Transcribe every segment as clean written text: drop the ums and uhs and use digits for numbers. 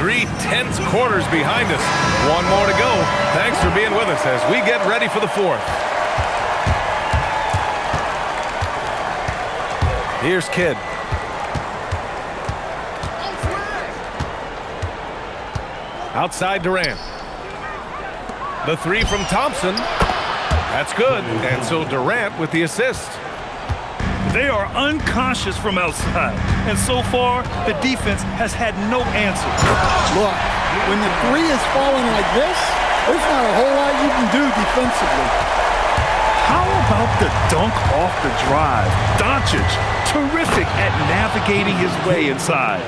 3 tense quarters behind us. One more to go. Thanks for being with us as we get ready for the fourth. Here's Kidd. Outside Durant. The three from Thompson. That's good. And so Durant with the assist. They are unconscious from outside. And so far, the defense has had no answer. Look, when the three is falling like this, there's not a whole lot you can do defensively. How about the dunk off the drive? Doncic, terrific at navigating his way inside.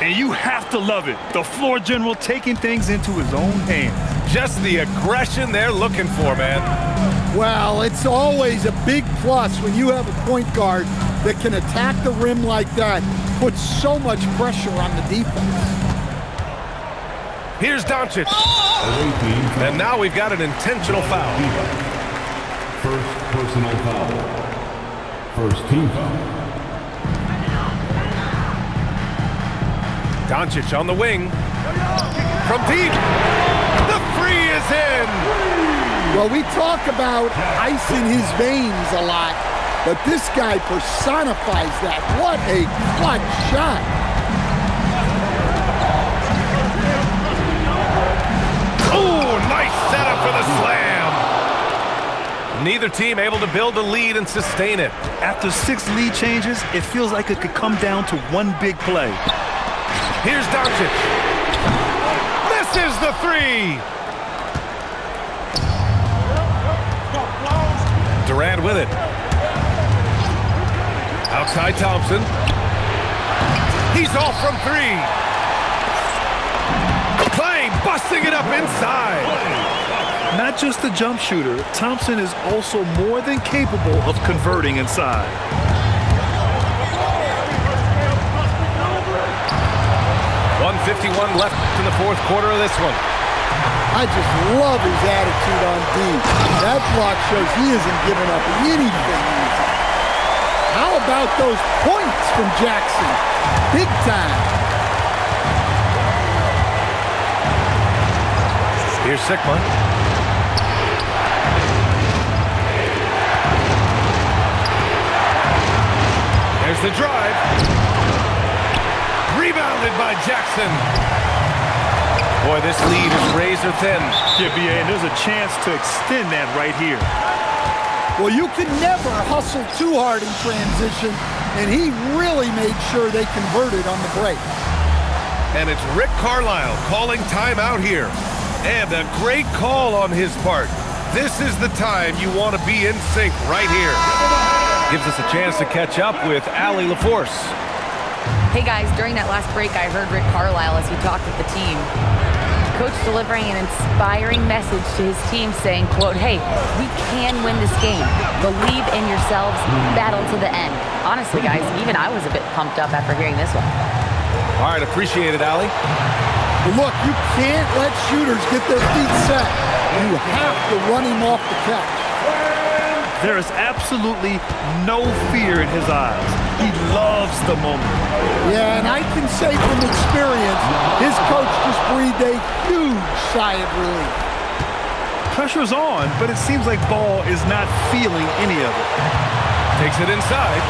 And you have to love it. The floor general taking things into his own hands. Just the aggression they're looking for, man. Well, it's always a big plus when you have a point guard that can attack the rim like that, put so much pressure on the defense. Here's Doncic. And now we've got an intentional foul. First personal foul. First team foul. Doncic on the wing. From deep. The three is in. Well, we talk about ice in his veins a lot, but this guy personifies that. What a clutch shot. Oh, nice setup for the slam. Neither team able to build a lead and sustain it. After 6 lead changes, it feels like it could come down to one big play. Here's Doncic. This is the three. Durant with it. Outside Thompson. He's off from 3. Clay busting it up inside. Not just a jump shooter, Thompson is also more than capable of converting inside. 1:51 left in the fourth quarter of this one. I just love his attitude on D. That block shows he isn't giving up anything easy. How about those points from Jackson? Big time. Here's Sigma. There's the drive. Rebounded by Jackson. Boy, this lead is razor thin. Yeah, BA, and there's a chance to extend that right here. Well, you can never hustle too hard in transition, and he really made sure they converted on the break. And it's Rick Carlisle calling timeout here. And a great call on his part. This is the time you want to be in sync right here. Gives us a chance to catch up with Allie LaForce. Hey guys, during that last break, I heard Rick Carlisle as he talked with the team. Coach delivering an inspiring message to his team saying, quote, hey, we can win this game. Believe in yourselves, battle to the end. Honestly, guys, even I was a bit pumped up after hearing this one. All right, appreciate it, Allie. Well, look, you can't let shooters get their feet set. You have to run him off the catch. There is absolutely no fear in his eyes. He loves the moment. Yeah, and I can say from experience, his coach just breathed a huge sigh of relief. Pressure's on, but it seems like Ball is not feeling any of it. Takes it inside.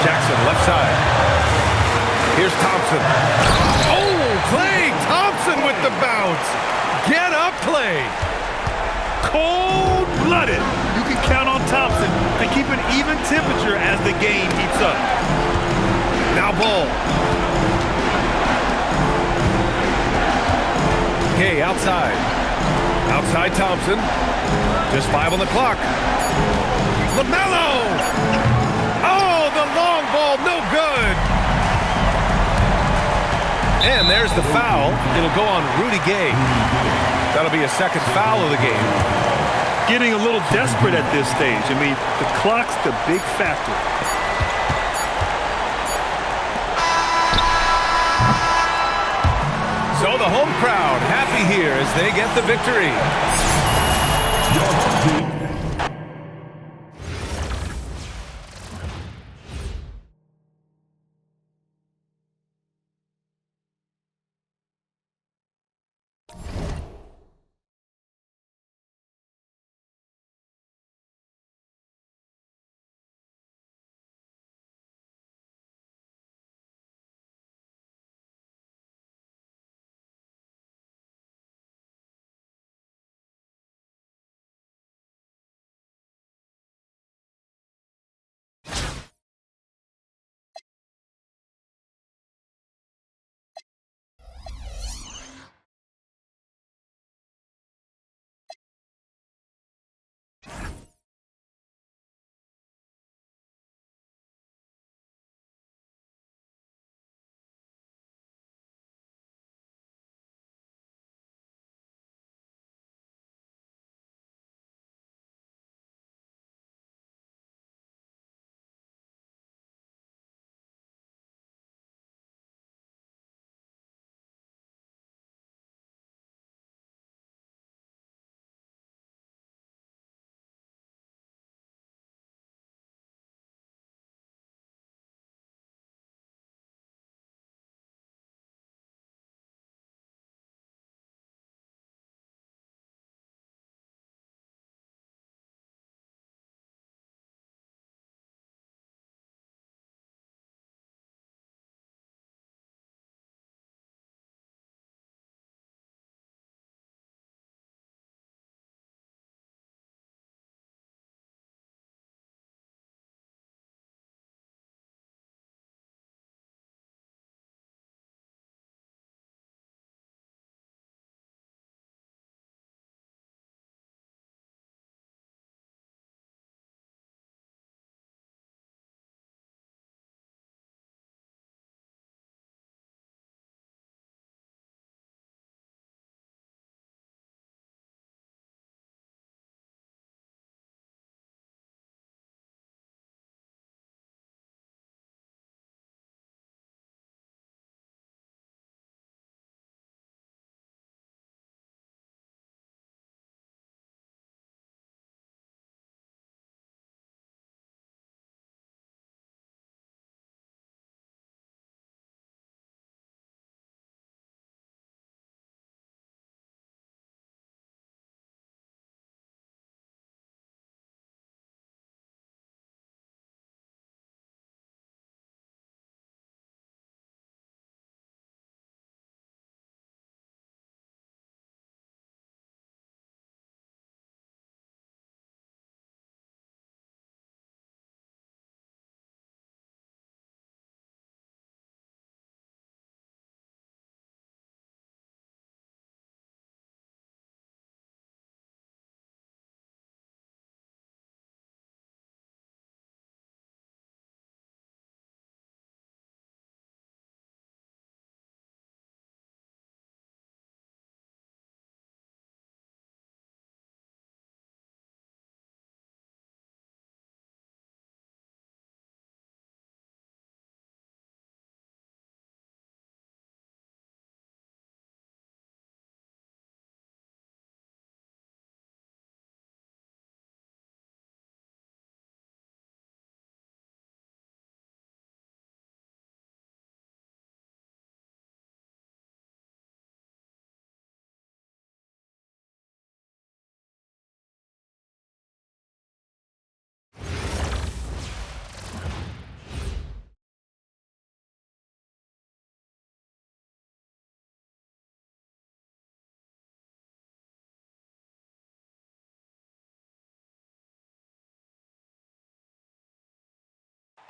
Jackson, left side. Here's Thompson. Oh, Klay Thompson with the bounce. Get up, Klay. Cold-blooded. You can count on Thompson to keep an even temperature as the game heats up. Now Ball. Okay, outside. Outside Thompson. Just 5 on the clock. LaMelo! Oh, the long ball, no good. And there's the foul. It'll go on Rudy Gay. That'll be a second foul of the game. Getting a little desperate at this stage. I mean, the clock's the big factor. So the home crowd happy here as they get the victory.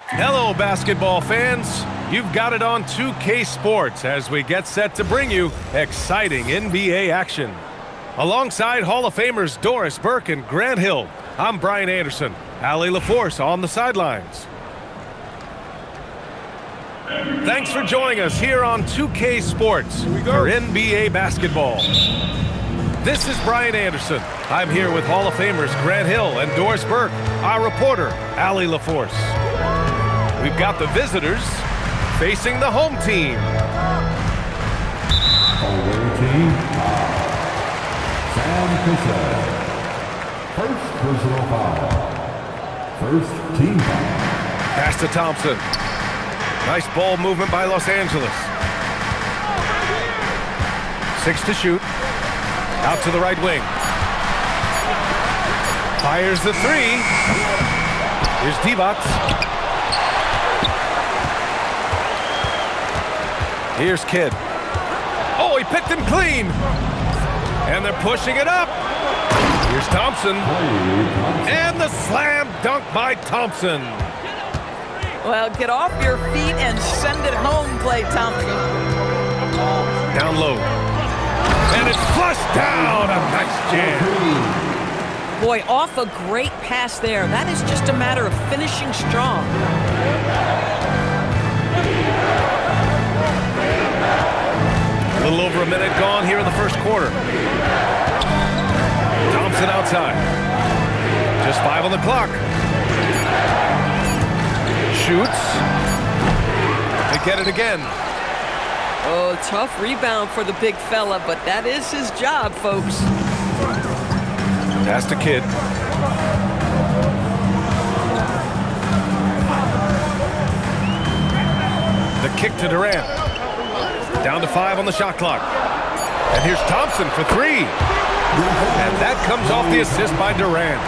Hello, basketball fans. You've got it on 2K Sports as we get set to bring you exciting NBA action. Alongside Hall of Famers Doris Burke and Grant Hill, I'm Brian Anderson. Allie LaForce on the sidelines. Thanks for joining us here on 2K Sports for NBA basketball. This is Brian Anderson. I'm here with Hall of Famers Grant Hill and Doris Burke, our reporter, Allie LaForce. We've got the visitors facing the home team. Away team, Sam Cassell. First personal foul. First team foul. Pass to Thompson. Nice ball movement by Los Angeles. 6 to shoot. Out to the right wing. Fires the 3. Here's Divac. Here's Kidd. Oh, he picked him clean. And they're pushing it up. Here's Thompson. And the slam dunk by Thompson. Well, get off your feet and send it home, Klay Thompson. Down low. And it's flushed down. A nice jam. Boy, off a great pass there. That is just a matter of finishing strong. A little over a minute gone here in the first quarter. Thompson outside. Just 5 on the clock. Shoots. They get it again. Oh, tough rebound for the big fella, but that is his job, folks. Pass to Kidd. The kick to Durant. Down to 5 on the shot clock. And here's Thompson for 3. And that comes off the assist by Durant.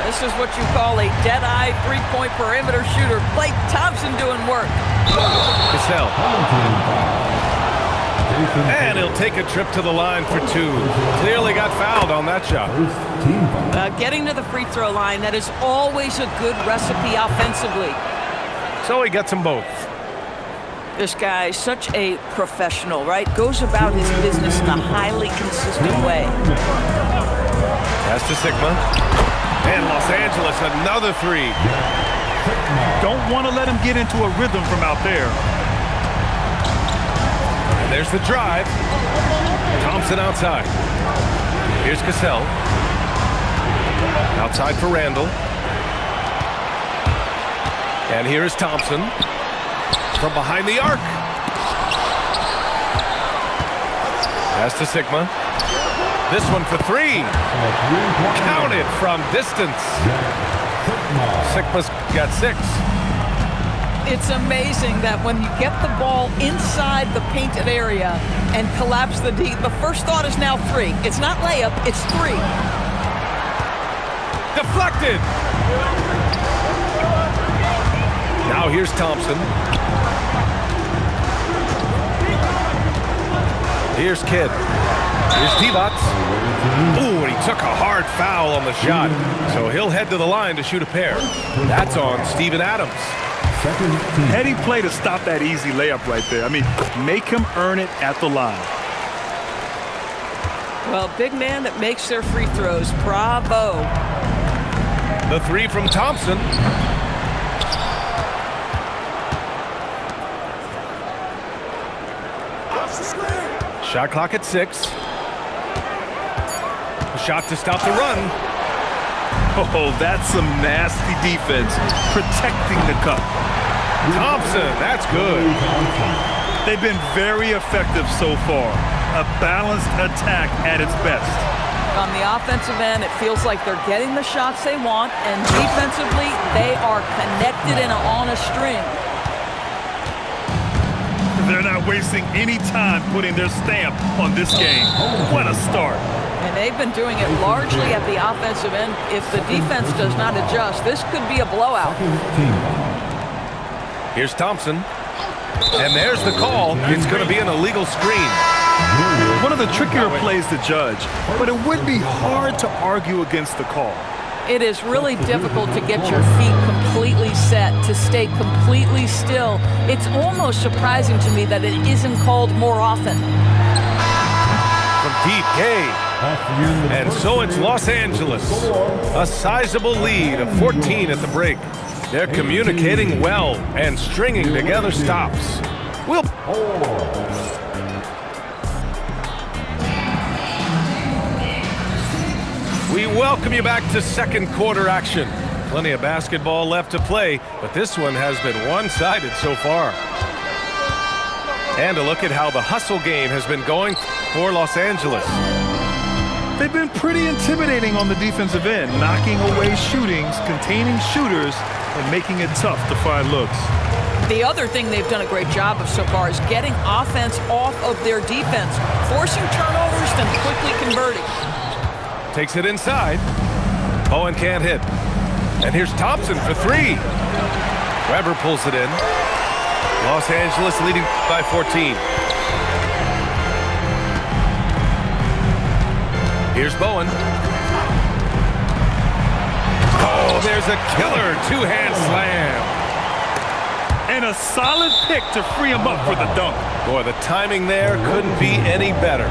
This is what you call a dead-eye three-point perimeter shooter. Klay Thompson doing work. Cassell. And he'll take a trip to the line for 2. Clearly got fouled on that shot. Getting to the free throw line, that is always a good recipe offensively. So he gets them both. This guy is such a professional, right? Goes about his business in a highly consistent way. Pass to Sigma. And Los Angeles, another 3. Don't want to let him get into a rhythm from out there. And there's the drive. Thompson outside. Here's Cassell. Outside for Randall. And here is Thompson. From behind the arc. Pass to Sigma. This one for 3. Counted from distance. Sigma's got 6. It's amazing that when you get the ball inside the painted area and collapse the D, the first thought is now 3. It's not layup, it's 3. Deflected. Now here's Thompson. Here's Kidd. Here's Divac. Ooh, and he took a hard foul on the shot. So he'll head to the line to shoot a pair. That's on Steven Adams. Heady play to stop that easy layup right there. I mean, make him earn it at the line. Well, big man that makes their free throws. Bravo. The 3 from Thompson. Shot clock at 6. A shot to stop the run. Oh, that's some nasty defense. Protecting the cup. Thompson, that's good. They've been very effective so far. A balanced attack at its best. On the offensive end, it feels like they're getting the shots they want, and defensively, they are connected and on a string. They're not wasting any time putting their stamp on this game. What a start. And they've been doing it largely at the offensive end. If the defense does not adjust, this could be a blowout. Here's Thompson. And there's the call. It's going to be an illegal screen. One of the trickier plays to judge, but it would be hard to argue against the call. It is really difficult to get your feet completely completely set, to stay completely still. It's almost surprising to me that it isn't called more often. From deep, Gay. And so it's Los Angeles. A sizable lead of 14 at the break. They're communicating well and stringing together stops. We welcome you back to second quarter action. Plenty of basketball left to play, but this one has been one-sided so far. And a look at how the hustle game has been going for Los Angeles. They've been pretty intimidating on the defensive end, knocking away shootings, containing shooters, and making it tough to find looks. The other thing they've done a great job of so far is getting offense off of their defense, forcing turnovers, then quickly converting. Takes it inside. Bowen can't hit. And here's Thompson for three. Weber pulls it in. Los Angeles leading by 14. Here's Bowen. Oh, there's a killer two-hand slam. And a solid pick to free him up for the dunk. Boy, the timing there couldn't be any better.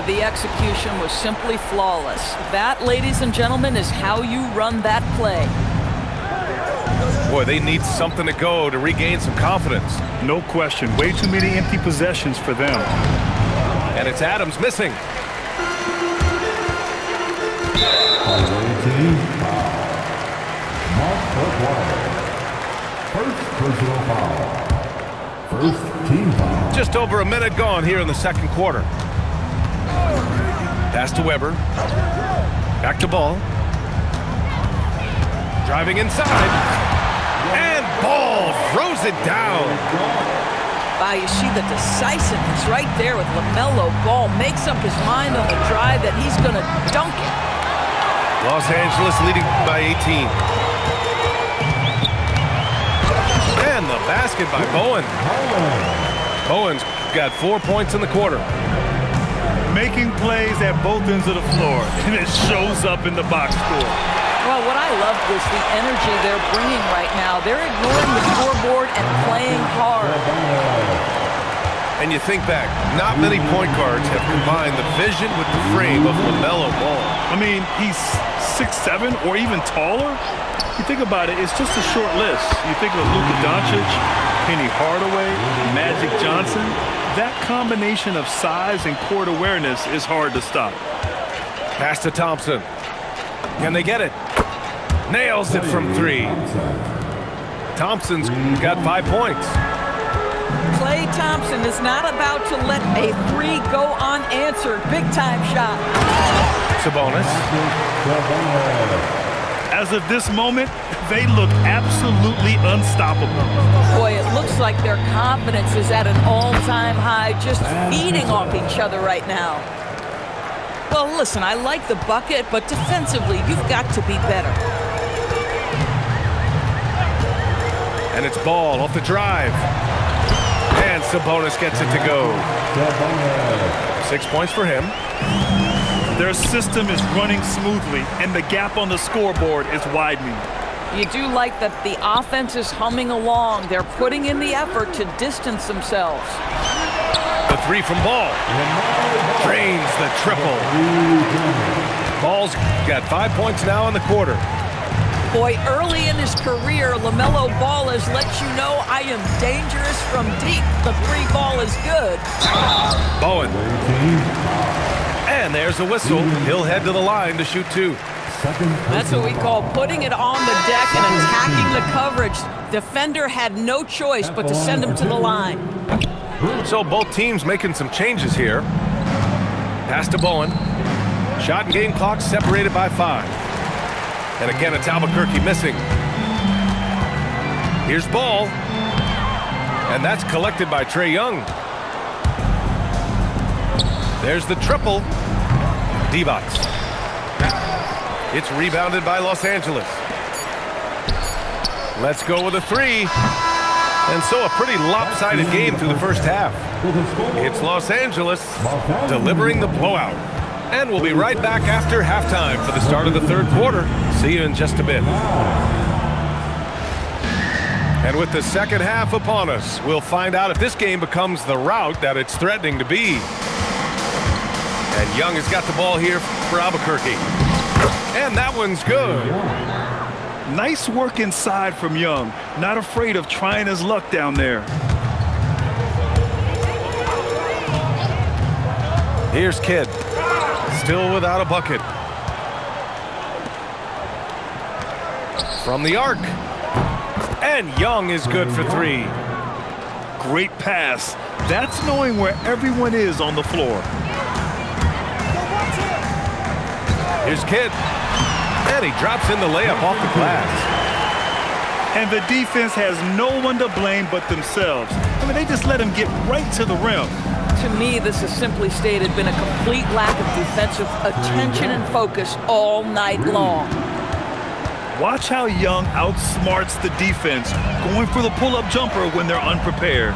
The execution was simply flawless. That, ladies and gentlemen, is how you run that play. Boy, they need something to go to regain some confidence. No question. Way too many empty possessions for them. And it's Adams missing. First personal foul. First team foul. Just over a minute gone here in the second quarter. Pass to Weber. Back to Ball. Driving inside. And Ball throws it down. Wow, you see the decisiveness right there with LaMelo Ball. Makes up his mind on the drive that he's going to dunk it. Los Angeles leading by 18. And the basket by Bowen. Bowen's got 4 points in the quarter. Making plays at both ends of the floor, and it shows up in the box score. Well, what I loved was the energy they're bringing right now. They're ignoring the scoreboard and playing hard. And you think back, not many point guards have combined the vision with the frame of LaMelo Ball. I mean, he's 6'7" or even taller. You think about it, it's just a short list. You think of Luka Doncic, Penny Hardaway, Magic Johnson. That combination of size and court awareness is hard to stop. Pass to Thompson. Can they get it? Nails it from three. Thompson's got 5 points. Klay Thompson is not about to let a three go unanswered. Big time shot. Sabonis. As of this moment, they look absolutely unstoppable. Boy, it looks like their confidence is at an all-time high, just feeding off each other right now. Well, listen, I like the bucket, but defensively, you've got to be better. And it's Ball off the drive. And Sabonis gets it to go. 6 points for him. Their system is running smoothly, and the gap on the scoreboard is widening. You do like that the offense is humming along. They're putting in the effort to distance themselves. The three from Ball. Drains the triple. Ball's got 5 points now in the quarter. Boy, early in his career, LaMelo Ball has let you know I am dangerous from deep. The three ball is good. Bowen. And there's a whistle. He'll head to the line to shoot two. That's what we call putting it on the deck and attacking the coverage. Defender had no choice but to send him to the line. So both teams making some changes here. Pass to Bowen. Shot and game clock separated by 5. And again, it's Albuquerque missing. Here's Ball. And that's collected by Trae Young. There's the triple. Divac. It's rebounded by Los Angeles. Let's go with a three. And so a pretty lopsided game through the first half. It's Los Angeles delivering the blowout. And we'll be right back after halftime for the start of the third quarter. See you in just a bit. And with the second half upon us, we'll find out if this game becomes the rout that it's threatening to be. And Young has got the ball here for Albuquerque. And that one's good. Nice work inside from Young. Not afraid of trying his luck down there. Here's Kidd. Still without a bucket. From the arc. And Young is good for three. Great pass. That's knowing where everyone is on the floor. Here's Kidd. And he drops in the layup off the glass. And the defense has no one to blame but themselves. I mean, they just let him get right to the rim. To me, this has simply stated been a complete lack of defensive attention and focus all night long. Watch how Young outsmarts the defense, going for the pull-up jumper when they're unprepared.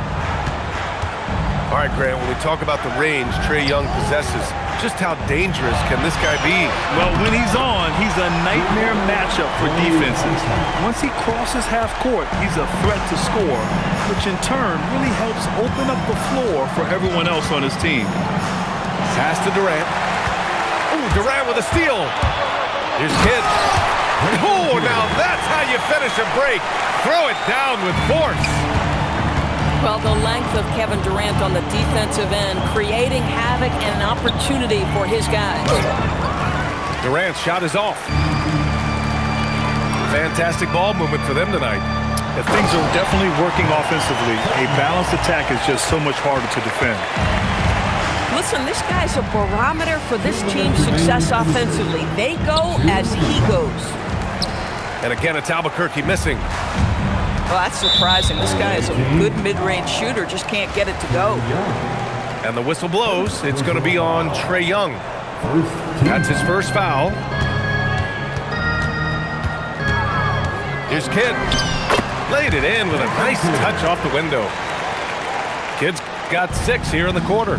All right, Grant, when we talk about the range Trae Young possesses, just how dangerous can this guy be? Well, when he's on, he's a nightmare matchup for defenses. Once he crosses half court, he's a threat to score, which in turn really helps open up the floor for everyone else on his team. Pass to Durant. Ooh, Durant with a steal. Here's Kidd. Oh, now that's how you finish a break. Throw it down with force. Well, the length of Kevin Durant on the defensive end, creating havoc and an opportunity for his guys. Durant's shot is off. Fantastic ball movement for them tonight. If things are definitely working offensively, a balanced attack is just so much harder to defend. Listen, this guy's a barometer for this team's success offensively. They go as he goes. And again, it's Albuquerque missing. Well, that's surprising. This guy is a good mid-range shooter, just can't get it to go. And the whistle blows. It's going to be on Trae Young. That's his first foul. Here's Kidd. Laid it in with a nice touch off the window. Kidd's got 6 here in the quarter.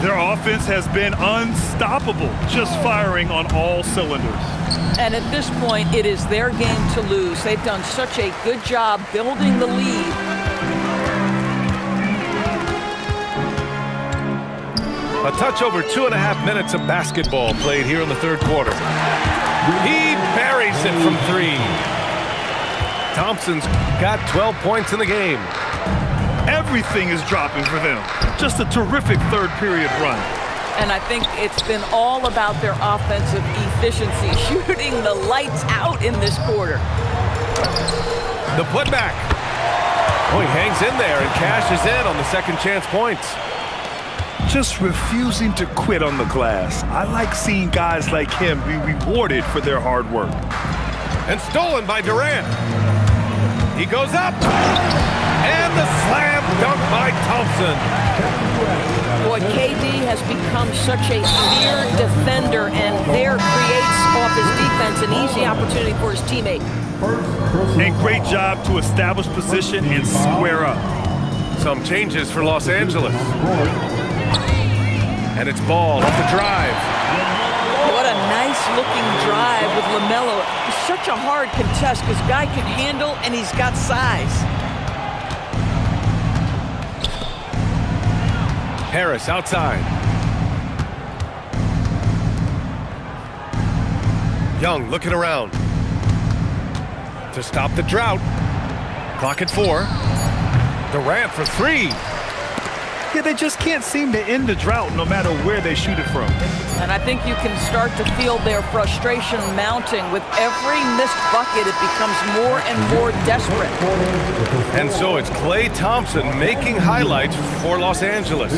Their offense has been unstoppable, just firing on all cylinders. And at this point, it is their game to lose. They've done such a good job building the lead. A touch over 2.5 minutes of basketball played here in the third quarter. He buries it from 3. Thompson's got 12 points in the game. Everything is dropping for them. Just a terrific third period run. And I think it's been all about their offensive efficiency, shooting the lights out in this quarter. The putback. Oh, he hangs in there and cashes in on the second chance points. Just refusing to quit on the glass. I like seeing guys like him be rewarded for their hard work. And stolen by Durant. He goes up. And the slam dunk by Thompson. Boy, KD has become such a feared defender, and there creates off his defense an easy opportunity for his teammate. And great job to establish position and square up. Some changes for Los Angeles. And it's Ball off the drive. What a nice-looking drive with LaMelo. It's such a hard contest because guy can handle and he's got size. Harris outside. Young looking around to stop the drought. Clock at 4. Durant for 3. Yeah, they just can't seem to end the drought no matter where they shoot it from. And I think you can start to feel their frustration mounting. With every missed bucket, it becomes more and more desperate. And so it's Klay Thompson making highlights for Los Angeles,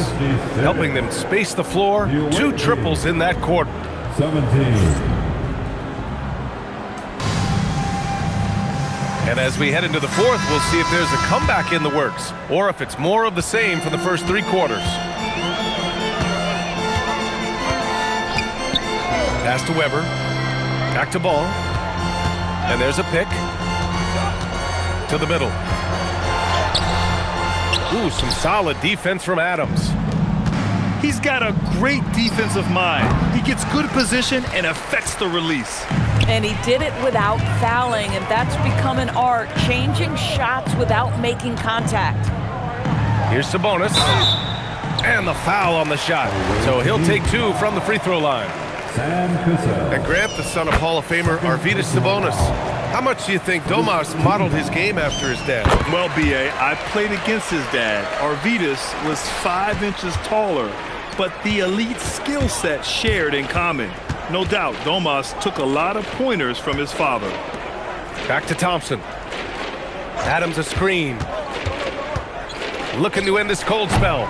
helping them space the floor. 2 triples in that quarter. 17. And as we head into the fourth, we'll see if there's a comeback in the works, or if it's more of the same for the first 3 quarters. Pass to Weber. Back to Ball. And there's a pick. To the middle. Ooh, some solid defense from Adams. He's got a great defensive mind. He gets good position and affects the release. And he did it without fouling, and that's become an art, changing shots without making contact. Here's Sabonis. And the foul on the shot. So he'll take 2 from the free throw line. Sam Cassell. And Grant, the son of Hall of Famer Arvydas Sabonis. How much do you think Domas modeled his game after his dad? Well, B.A., I played against his dad. Arvydas was 5 inches taller, but the elite skill set shared in common. No doubt, Domas took a lot of pointers from his father. Back to Thompson. Adams a screen. Looking to end this cold spell.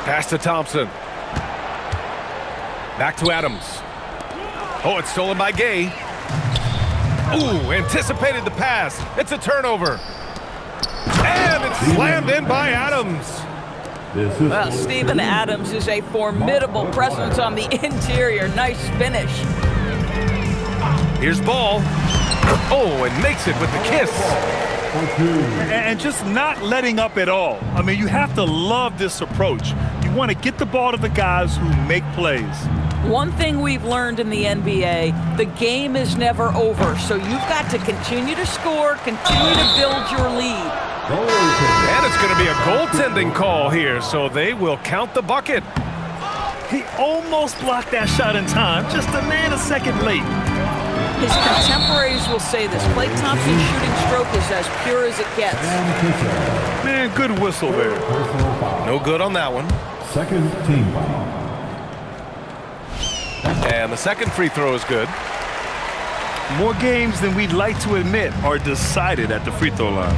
Pass to Thompson. Back to Adams. Oh, it's stolen by Gay. Ooh, anticipated the pass. It's a turnover. And it's slammed in by Adams. Well, Steven Adams is a formidable presence on the interior. Nice finish. Here's Ball. Oh, and makes it with the kiss. And just not letting up at all. I mean, you have to love this approach. You want to get the ball to the guys who make plays. One thing we've learned in the NBA, the game is never over. So you've got to continue to score, continue to build your lead. And it's going to be a goaltending call here, so they will count the bucket. He almost blocked that shot in time, just a nanosecond late. His contemporaries will say this. Klay Thompson's shooting stroke is as pure as it gets. Man, good whistle there. No good on that one. Second team foul. And the second free throw is good. More games than we'd like to admit are decided at the free throw line.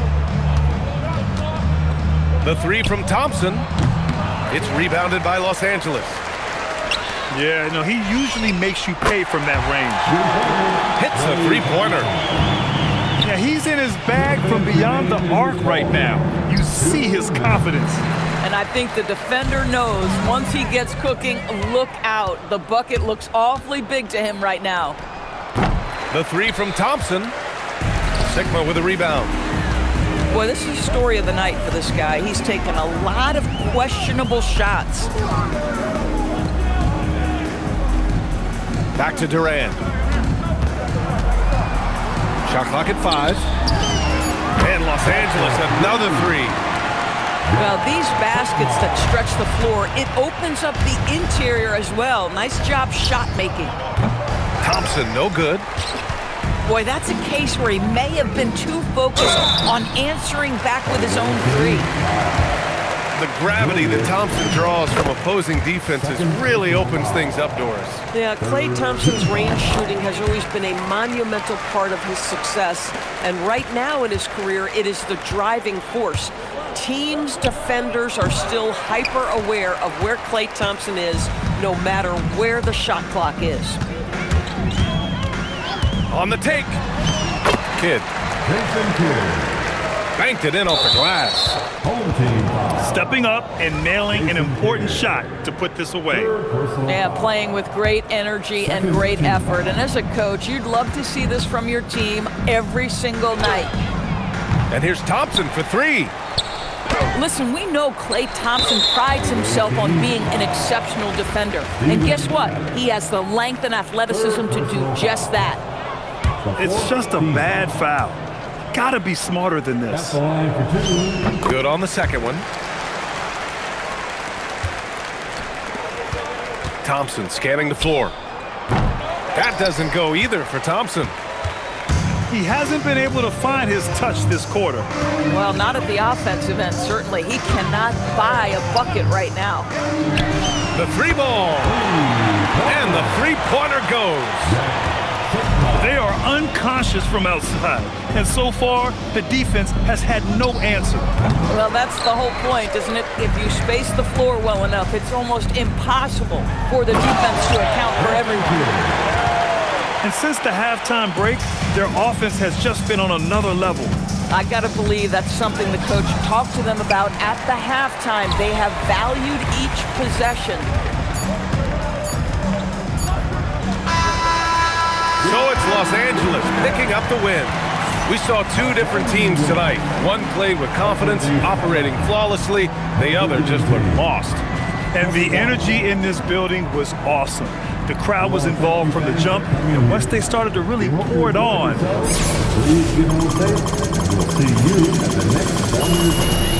The 3 from Thompson. It's rebounded by Los Angeles. Yeah, no, he usually makes you pay from that range. Hits a three-pointer. Yeah, he's in his bag from beyond the arc right now. You see his confidence. And I think the defender knows once he gets cooking, look out. The bucket looks awfully big to him right now. The 3 from Thompson. Sigma with a rebound. Boy, this is the story of the night for this guy. He's taken a lot of questionable shots. Back to Durant. Shot clock at 5. And Los Angeles, another 3. Well, these baskets that stretch the floor, it opens up the interior as well. Nice job shot making. Thompson, no good. Boy, that's a case where he may have been too focused on answering back with his own 3. The gravity that Thompson draws from opposing defenses really opens things up, Doris. Yeah, Klay Thompson's range shooting has always been a monumental part of his success. And right now in his career, it is the driving force. Teams' defenders are still hyper aware of where Klay Thompson is, no matter where the shot clock is. On the take. Kidd. Banked it in off the glass. Home team foul. Stepping up and nailing an important shot to put this away. Yeah, playing with great energy and great effort. And as a coach, you'd love to see this from your team every single night. And here's Thompson for 3. Listen, we know Klay Thompson prides himself on being an exceptional defender. And guess what? He has the length and athleticism to do just that. It's just a bad foul. Gotta be smarter than this. Good on the second one. Thompson scanning the floor. That doesn't go either for Thompson. He hasn't been able to find his touch this quarter. Well, not at the offensive end, certainly. He cannot buy a bucket right now. The 3 ball. And the 3-pointer goes. They are unconscious from outside, and so far, the defense has had no answer. Well, that's the whole point, isn't it? If you space the floor well enough, it's almost impossible for the defense to account for everyone. And since the halftime break, their offense has just been on another level. I gotta believe that's something the coach talked to them about at the halftime. They have valued each possession. So it's Los Angeles picking up the win. We saw 2 different teams tonight. One played with confidence, operating flawlessly. The other just looked lost. And the energy in this building was awesome. The crowd was involved from the jump, and once they started to really pour it on, Please give them a face, and we'll see you at the next one.